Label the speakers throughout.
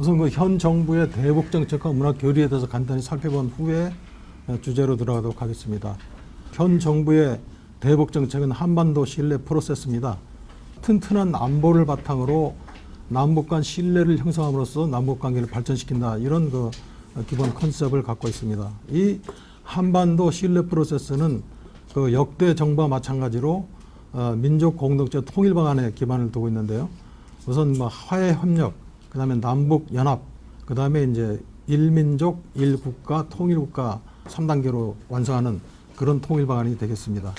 Speaker 1: 우선 그 현 정부의 대북 정책과 문화 교류에 대해서 간단히 살펴본 후에 주제로 들어가도록 하겠습니다. 현 정부의 대북 정책은 한반도 신뢰 프로세스입니다. 튼튼한 안보를 바탕으로 남북 간 신뢰를 형성함으로써 남북 관계를 발전시킨다, 이런 그 기본 컨셉을 갖고 있습니다. 이 한반도 신뢰 프로세스는 그 역대 정부와 마찬가지로 민족 공동체 통일 방안에 기반을 두고 있는데요. 우선 뭐 화해 협력, 그다음에 남북 연합, 그다음에 이제 일민족, 일국가, 통일국가 3단계로 완성하는 그런 통일 방안이 되겠습니다.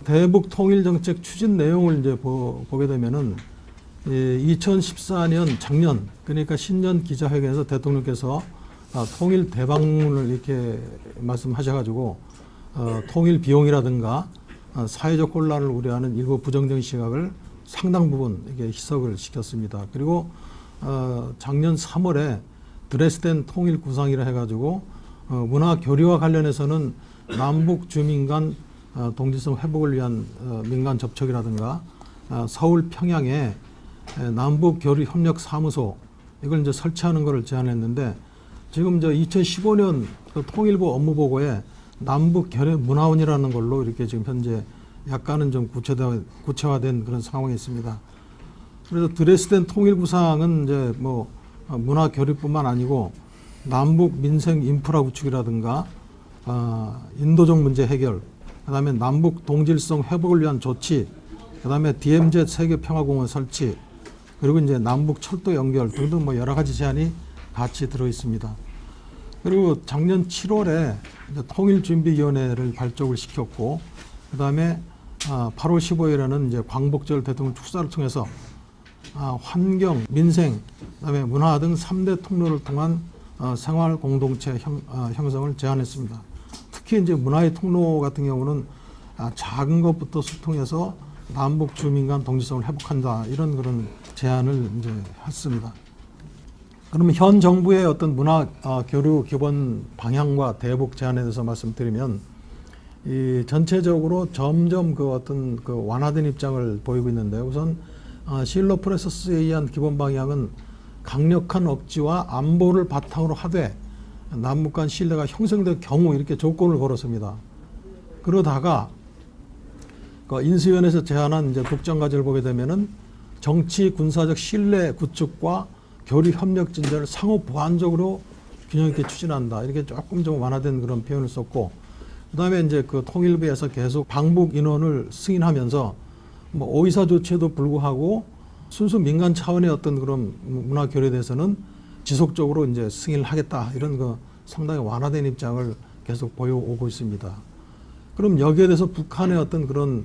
Speaker 1: 대북 통일 정책 추진 내용을 이제 보게 되면은 2014년 작년, 그러니까 신년 기자회견에서 대통령께서 통일 대방문을 이렇게 말씀하셔가지고 통일 비용이라든가 사회적 혼란을 우려하는 일부 부정적인 시각을 상당 부분 이게 희석을 시켰습니다. 그리고 작년 3월에 드레스덴 통일 구상이라 해가지고 문화 교류와 관련해서는 남북 주민 간 동질성 회복을 위한 민간 접촉이라든가 서울 평양에 남북 교류 협력 사무소, 이걸 이제 설치하는 것을 제안했는데, 지금 저 2015년 그 통일부 업무보고에 남북 결합 문화원이라는 걸로 이렇게 지금 현재 약간은 좀 구체화된 그런 상황이 있습니다. 그래서 드레스덴 통일 구상은 이제 뭐 문화 교류뿐만 아니고 남북 민생 인프라 구축이라든가 인도적 문제 해결, 그다음에 남북 동질성 회복을 위한 조치, 그다음에 DMZ 세계 평화공원 설치, 그리고 이제 남북 철도 연결 등등 뭐 여러 가지 제안이 같이 들어 있습니다. 그리고 작년 7월에 통일준비위원회를 발족을 시켰고, 그다음에 8월 15일에는 이제 광복절 대통령 축사를 통해서 환경, 민생, 그다음에 문화 등 3대 통로를 통한 생활 공동체 형성을 제안했습니다. 특히 이제 문화의 통로 같은 경우는 작은 것부터 소통해서 남북 주민 간 동질성을 회복한다, 이런 그런 제안을 이제 했습니다. 그러면 현 정부의 어떤 문화 교류 기본 방향과 대북 제안에 대해서 말씀드리면, 이 전체적으로 점점 그 어떤 그 완화된 입장을 보이고 있는데, 우선 실로 프로세스에 의한 기본 방향은 강력한 억지와 안보를 바탕으로 하되 남북 간 신뢰가 형성될 경우 이렇게 조건을 걸었습니다. 그러다가 그 인수위원회에서 제안한 이제 국정과제를 보게 되면은 정치 군사적 신뢰 구축과 교류 협력 진전을 상호 보완적으로 균형 있게 추진한다, 이렇게 조금 좀 완화된 그런 표현을 썼고, 그다음에 이제 그 통일부에서 계속 방북 인원을 승인하면서 뭐 오이사 조치에도 불구하고 순수 민간 차원의 어떤 그런 문화 교류에 대해서는 지속적으로 이제 승인을 하겠다, 이런 그 상당히 완화된 입장을 계속 보여오고 있습니다. 그럼 여기에 대해서 북한의 어떤 그런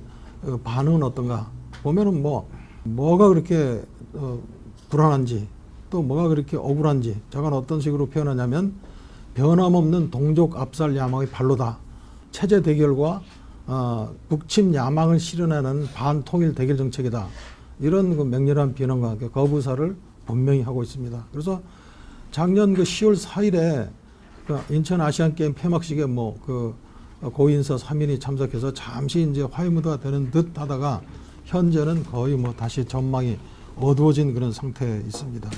Speaker 1: 반응은 어떤가 보면은 뭐가 그렇게 불안한지, 또 뭐가 그렇게 억울한지 저건 어떤 식으로 표현하냐면, 변함없는 동족 압살 야망의 발로다, 체제 대결과 북침 야망을 실현하는 반통일 대결 정책이다, 이런 그 맹렬한 비난과 거부사를 분명히 하고 있습니다. 그래서 작년 그 10월 4일에 그 인천 아시안게임 폐막식에 그 고인사 3인이 참석해서 잠시 이제 화해무드가 되는 듯 하다가 현재는 거의 다시 전망이 어두워진 그런 상태에 있습니다.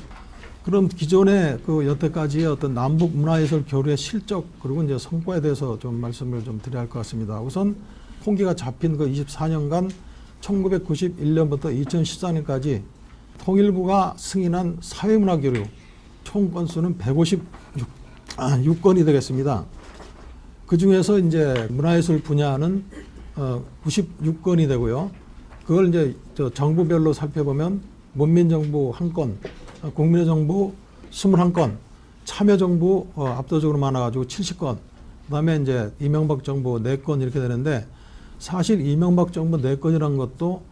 Speaker 1: 그럼 기존의 그 여태까지의 어떤 남북 문화예술 교류의 실적, 그리고 이제 성과에 대해서 좀 말씀을 좀 드려야 할 것 같습니다. 우선 통계가 잡힌 그 24년간 1991년부터 2014년까지 통일부가 승인한 사회문화 교류 총 건수는 156건이 되겠습니다. 그 중에서 이제 문화예술 분야는 96건이 되고요. 그걸 이제 정부별로 살펴보면 문민정부 1건, 국민의 정부 21건, 참여정부 압도적으로 많아가지고 70건, 그 다음에 이제 이명박 정부 4건 이렇게 되는데, 사실 이명박 정부 4건이라는 것도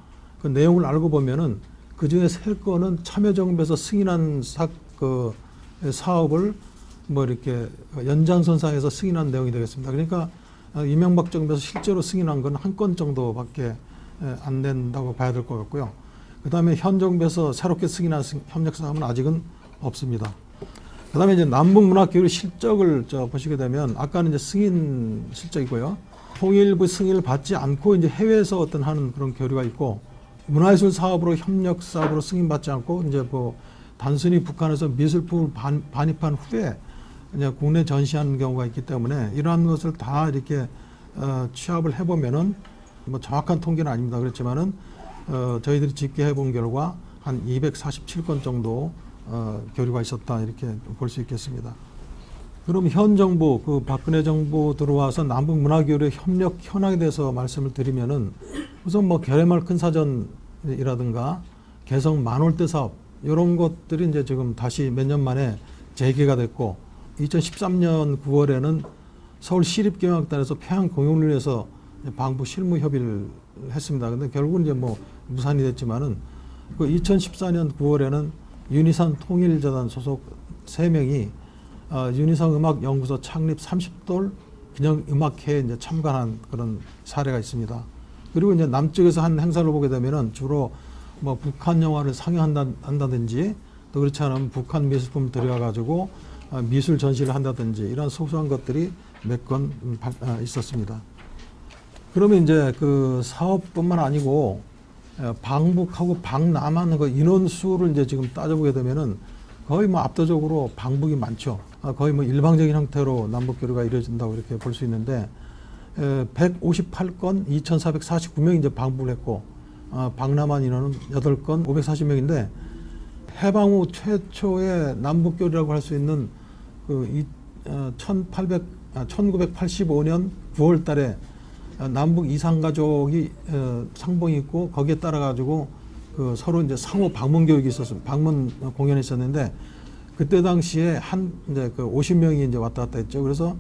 Speaker 1: 그 내용을 알고 보면은 그 중에 3건은 참여정부에서 승인한 사업을 이렇게 연장선상에서 승인한 내용이 되겠습니다. 그러니까 이명박 정부에서 실제로 승인한 건 1건 정도밖에 안 된다고 봐야 될 것 같고요. 그 다음에 현 정부에서 새롭게 승인한 협력사업은 아직은 없습니다. 그 다음에 이제 남북문화교류 실적을 보시게 되면, 아까는 이제 승인 실적이고요. 통일부 승인을 받지 않고 이제 해외에서 하는 그런 교류가 있고, 문화예술 사업으로 협력 사업으로 승인받지 않고 이제 단순히 북한에서 미술품을 반입한 후에 이제 국내 전시하는 경우가 있기 때문에 이러한 것을 다 이렇게 취합을 해보면은 뭐 정확한 통계는 아닙니다. 그렇지만은 저희들이 집계해 본 결과 한 247건 정도 교류가 있었다 이렇게 볼 수 있겠습니다. 그럼 현 정부, 그 박근혜 정부 들어와서 남북 문화교류 협력 현황에 대해서 말씀을 드리면은 우선 뭐 계래말 큰 사전이라든가 개성 만월대 사업 이런 것들이 이제 지금 다시 몇 년 만에 재개가 됐고 2013년 9월에는 서울시립경영학단에서 평양 공연을 위해서 방북 실무 협의를 했습니다. 근데 결국은 이제 뭐 무산이 됐지만은 그 2014년 9월에는 윤희산 통일재단 소속 3명이 윤희상 음악연구소 창립 30돌 기념음악회에 이제 참관한 그런 사례가 있습니다. 그리고 이제 남쪽에서 한 행사를 보게 되면은 주로 뭐 북한 영화를 상영한다든지 또 그렇지 않으면 북한 미술품 들여가 가지고 미술 전시를 한다든지 이런 소소한 것들이 몇 건 있었습니다. 그러면 이제 그 사업뿐만 아니고 방북하고 방남하는 그 인원수를 이제 지금 따져보게 되면은 거의 뭐 압도적으로 방북이 많죠. 거의 뭐 일방적인 형태로 남북 교류가 이루어진다고 이렇게 볼 수 있는데 158건 2,449명이 이제 방북을 했고 방남한 인원은 8건 540명인데 해방 후 최초의 남북 교류라고 할 수 있는 그 1985년 9월 달에 남북 이산 가족이 상봉이 있고 거기에 따라 가지고 그 서로 이제 상호 방문 교육이 있었습니다. 방문 공연이 있었는데 그때 당시에 이제 그 50명이 이제 왔다 갔다 했죠. 그래서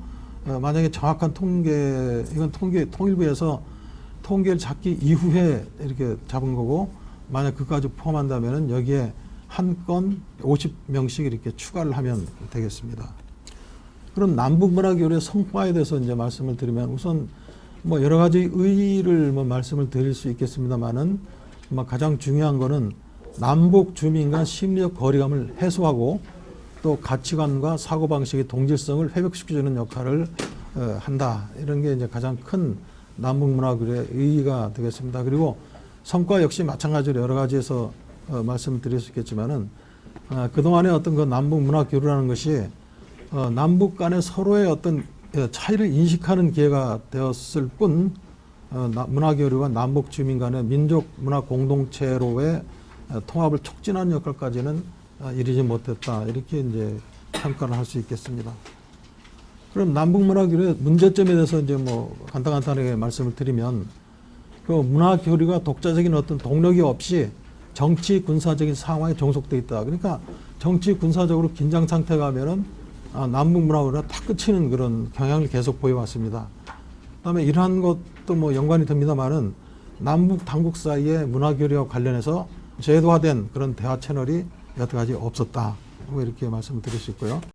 Speaker 1: 만약에 정확한 통계, 이건 통일부에서 통계를 잡기 이후에 이렇게 잡은 거고 만약 그까지 포함한다면은 여기에 한 건 50명씩 이렇게 추가를 하면 되겠습니다. 그럼 남북 문화 교류의 성과에 대해서 이제 말씀을 드리면 우선 뭐 여러 가지 의의를 뭐 말씀을 드릴 수 있겠습니다만은 가장 중요한 거는 남북 주민 간 심리적 거리감을 해소하고 또 가치관과 사고방식의 동질성을 회복시켜주는 역할을 한다. 이런 게 이제 가장 큰 남북 문화 교류의 의의가 되겠습니다. 그리고 성과 역시 마찬가지로 여러 가지에서 말씀드릴 수 있겠지만은 그동안의 어떤 그 남북 문화 교류라는 것이 남북 간의 서로의 어떤 차이를 인식하는 기회가 되었을 뿐 문화 교류와 남북 주민 간의 민족 문화 공동체로의 통합을 촉진하는 역할까지는 이루지 못했다. 이렇게 이제 평가를 할 수 있겠습니다. 그럼 남북 문화 교류의 문제점에 대해서 이제 뭐 간단하게 말씀을 드리면 그 문화 교류가 독자적인 어떤 동력이 없이 정치 군사적인 상황에 종속돼 있다. 그러니까 정치 군사적으로 긴장 상태가 가면은 남북 문화 교류가 탁 끝이는 그런 경향을 계속 보여왔습니다. 그다음에 이러한 것도 뭐 연관이 됩니다만은 남북 당국 사이의 문화 교류와 관련해서 제도화된 그런 대화 채널이 여태까지 없었다. 뭐 이렇게 말씀을 드릴 수 있고요.